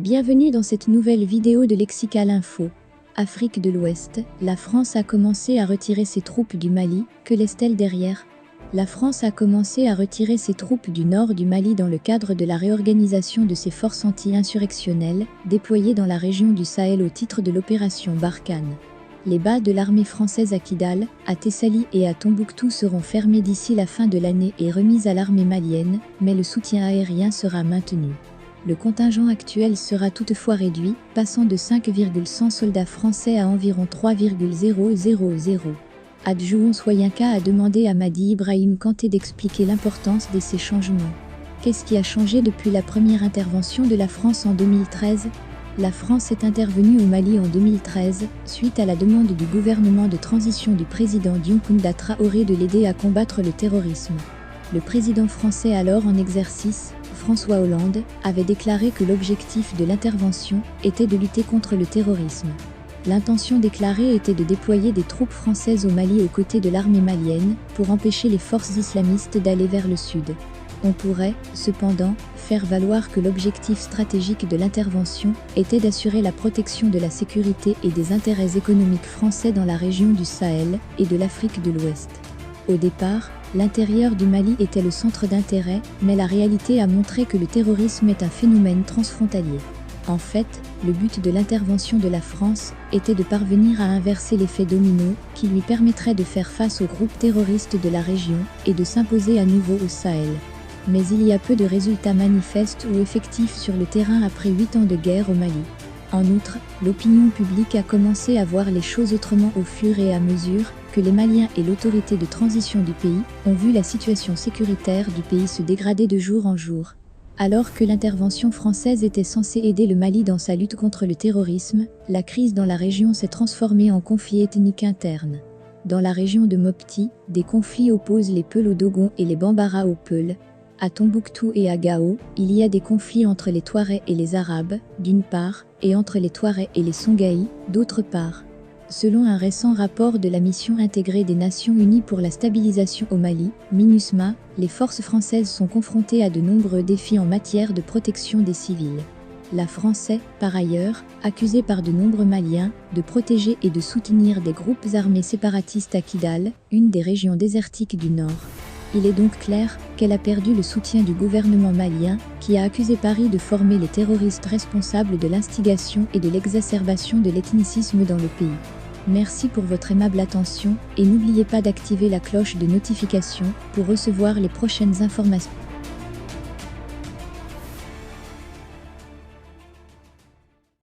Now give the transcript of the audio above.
Bienvenue dans cette nouvelle vidéo de Lexical Info. Afrique de l'Ouest, la France a commencé à retirer ses troupes du Mali, que laisse-t-elle derrière? La France a commencé à retirer ses troupes du nord du Mali dans le cadre de la réorganisation de ses forces anti-insurrectionnelles, déployées dans la région du Sahel au titre de l'opération Barkhane. Les bases de l'armée française à Kidal, à Tessalit et à Tombouctou seront fermées d'ici la fin de l'année et remises à l'armée malienne, mais le soutien aérien sera maintenu. Le contingent actuel sera toutefois réduit, passant de 5,100 soldats français à environ 3,000. Adjouen Soyinka a demandé à Madi Ibrahim Kanté d'expliquer l'importance de ces changements. Qu'est-ce qui a changé depuis la première intervention de la France en 2013? La France est intervenue au Mali en 2013, suite à la demande du gouvernement de transition du président Dioukunda Traoré de l'aider à combattre le terrorisme. Le président français alors en exercice, François Hollande, avait déclaré que l'objectif de l'intervention était de lutter contre le terrorisme. L'intention déclarée était de déployer des troupes françaises au Mali aux côtés de l'armée malienne pour empêcher les forces islamistes d'aller vers le sud. On pourrait, cependant, faire valoir que l'objectif stratégique de l'intervention était d'assurer la protection de la sécurité et des intérêts économiques français dans la région du Sahel et de l'Afrique de l'Ouest. Au départ, l'intérieur du Mali était le centre d'intérêt, mais la réalité a montré que le terrorisme est un phénomène transfrontalier. En fait, le but de l'intervention de la France était de parvenir à inverser l'effet domino qui lui permettrait de faire face aux groupes terroristes de la région et de s'imposer à nouveau au Sahel. Mais il y a peu de résultats manifestes ou effectifs sur le terrain après 8 ans de guerre au Mali. En outre, l'opinion publique a commencé à voir les choses autrement au fur et à mesure que les Maliens et l'autorité de transition du pays ont vu la situation sécuritaire du pays se dégrader de jour en jour. Alors que l'intervention française était censée aider le Mali dans sa lutte contre le terrorisme, la crise dans la région s'est transformée en conflit ethnique interne. Dans la région de Mopti, des conflits opposent les Peuls aux Dogons et les Bambara aux Peuls. À Tombouctou et à Gao, il y a des conflits entre les Touaregs et les Arabes, d'une part, et entre les Touaregs et les Songhai, d'autre part. Selon un récent rapport de la Mission intégrée des Nations Unies pour la stabilisation au Mali, MINUSMA, les forces françaises sont confrontées à de nombreux défis en matière de protection des civils. La France est, par ailleurs, accusée par de nombreux Maliens de protéger et de soutenir des groupes armés séparatistes à Kidal, une des régions désertiques du Nord. Il est donc clair qu'elle a perdu le soutien du gouvernement malien, qui a accusé Paris de former les terroristes responsables de l'instigation et de l'exacerbation de l'ethnicisme dans le pays. Merci pour votre aimable attention et n'oubliez pas d'activer la cloche de notification pour recevoir les prochaines informations.